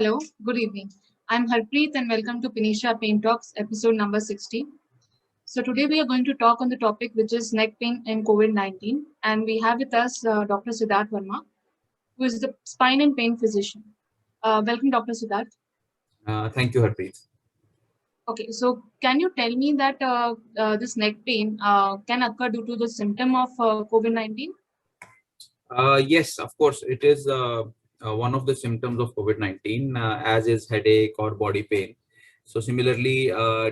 Hello, good evening. I'm Harpreet and welcome to Pinisha Pain Talks, episode number 60. So, today we are going to talk on the topic which is neck pain and COVID 19. And we have with us Dr. Siddharth Verma, who is the spine and pain physician. Welcome, Dr. Siddharth. Thank you, Harpreet. Okay, so can you tell me that this neck pain can occur due to the symptom of COVID 19? Yes, of course, it is one of the symptoms of COVID-19, as is headache or body pain. So similarly,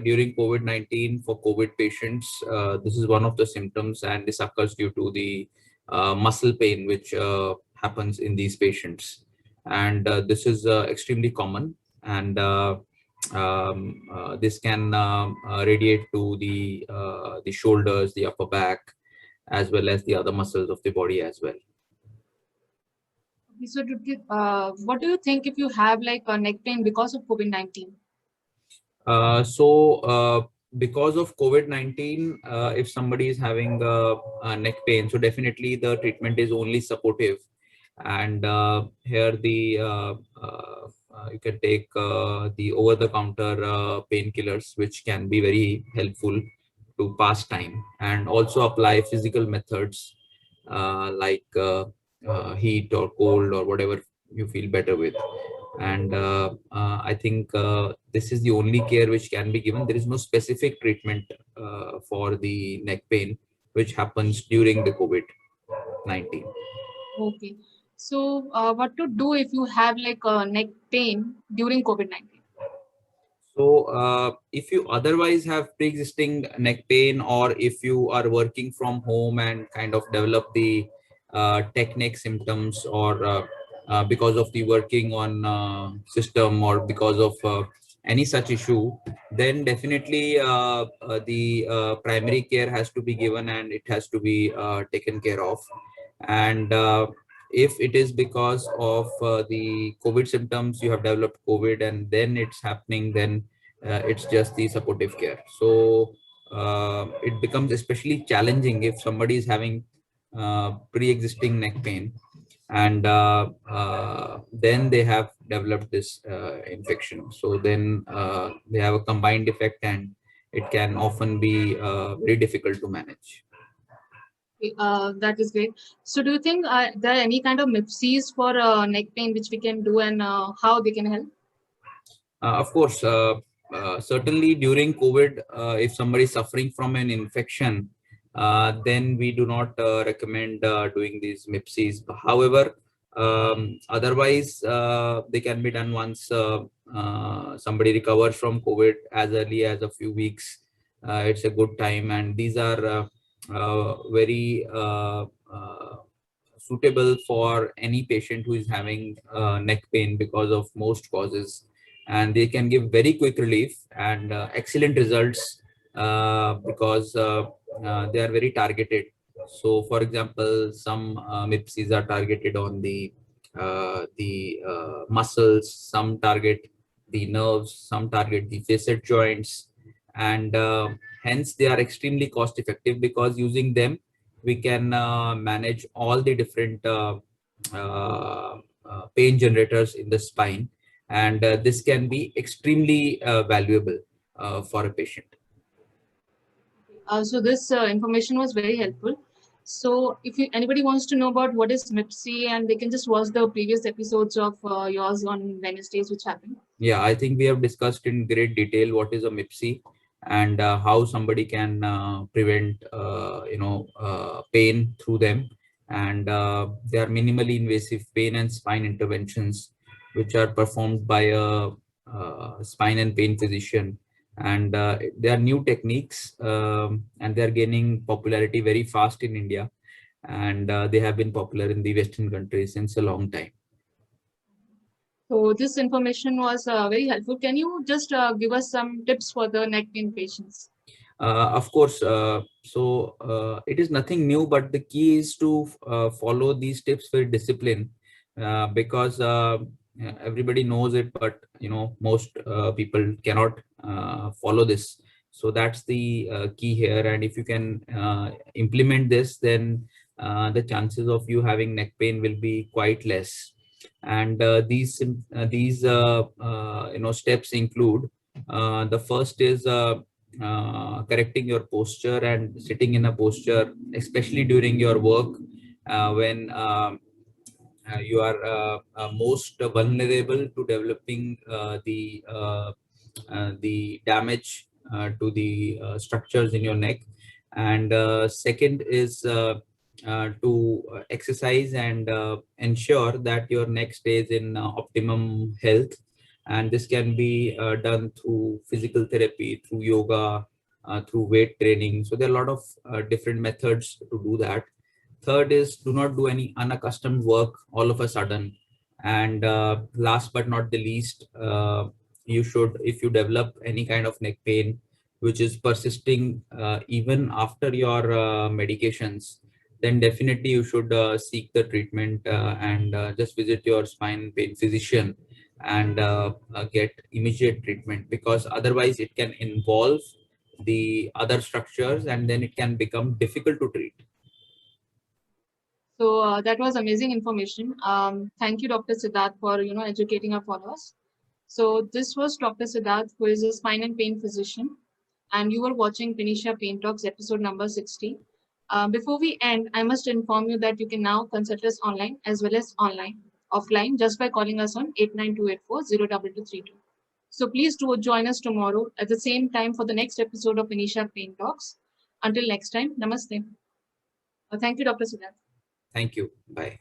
during COVID-19 for COVID patients, this is one of the symptoms, and this occurs due to the muscle pain, which happens in these patients. And this is extremely common, and this can radiate to the shoulders, the upper back, as well as the other muscles of the body as well. So, what do you think if you have like a neck pain because of COVID 19? Because of COVID-19, if somebody is having a neck pain, so definitely the treatment is only supportive. And here you can take the over-the-counter painkillers, which can be very helpful to pass time, and also apply physical methods like heat or cold or whatever you feel better with. And I think this is the only care which can be given. There is no specific treatment for the neck pain which happens during the COVID-19. Okay. So, what to do if you have like a neck pain during COVID 19? So if you otherwise have pre-existing neck pain, or if you are working from home and kind of develop the neck symptoms, or because of the working on system, or because of any such issue, then definitely the primary care has to be given, and it has to be taken care of. And if it is because of the COVID symptoms, you have developed COVID and then it's happening, then it's just the supportive care. So it becomes especially challenging if somebody is having pre-existing neck pain, and then they have developed this infection. So then they have a combined effect, and it can often be very difficult to manage. That is great. So, do you think there are any kind of MIPSs for neck pain which we can do and how they can help? Of course, certainly during COVID, if somebody is suffering from an infection, then we do not recommend doing these MIPSs. However, otherwise, they can be done once somebody recovers from COVID as early as a few weeks. It's a good time, and these are very suitable for any patient who is having neck pain because of most causes, and they can give very quick relief and excellent results because they are very targeted. So for example, some MIPSs are targeted on the muscles, some target the nerves, some target the facet joints, and hence they are extremely cost effective, because using them we can manage all the different pain generators in the spine, and this can be extremely valuable for a patient. So, this information was very helpful. So, if anybody wants to know about what is MIPSI, and they can just watch the previous episodes of yours on Wednesdays, which happened. Yeah, I think we have discussed in great detail what is a MIPSI, and how somebody can prevent pain through them. And they are minimally invasive pain and spine interventions which are performed by a spine and pain physician. And they are new techniques, and they are gaining popularity very fast in India, and they have been popular in the Western countries since a long time. So, this information was very helpful. Can you just give us some tips for the neck pain patients? Of course, it is nothing new, but the key is to follow these tips with discipline, because everybody knows it, but most people cannot follow this. So that's the key here, and if you can implement this, then the chances of you having neck pain will be quite less. And these steps include, the first is correcting your posture and sitting in a posture, especially during your work, when you are most vulnerable to developing the damage to the structures in your neck. And second is to exercise and ensure that your neck stays in optimum health. And this can be done through physical therapy, through yoga, through weight training. So there are a lot of different methods to do that. Third is, do not do any unaccustomed work all of a sudden. And last but not the least, you should, if you develop any kind of neck pain which is persisting even after your medications, then definitely you should seek the treatment and just visit your spine pain physician and get immediate treatment, because otherwise it can involve the other structures and then it can become difficult to treat. So that was amazing information. Thank you, Dr. Siddharth, for educating our followers. So this was Dr. Siddharth, who is a spine and pain physician, and you were watching Phoenicia Pain Talks episode number 60. Before we end, I must inform you that you can now consult us online as well as offline, just by calling us on 89284-02232. So please do join us tomorrow at the same time for the next episode of Phoenicia Pain Talks. Until next time, namaste. Thank you, Dr. Siddharth. Thank you. Bye.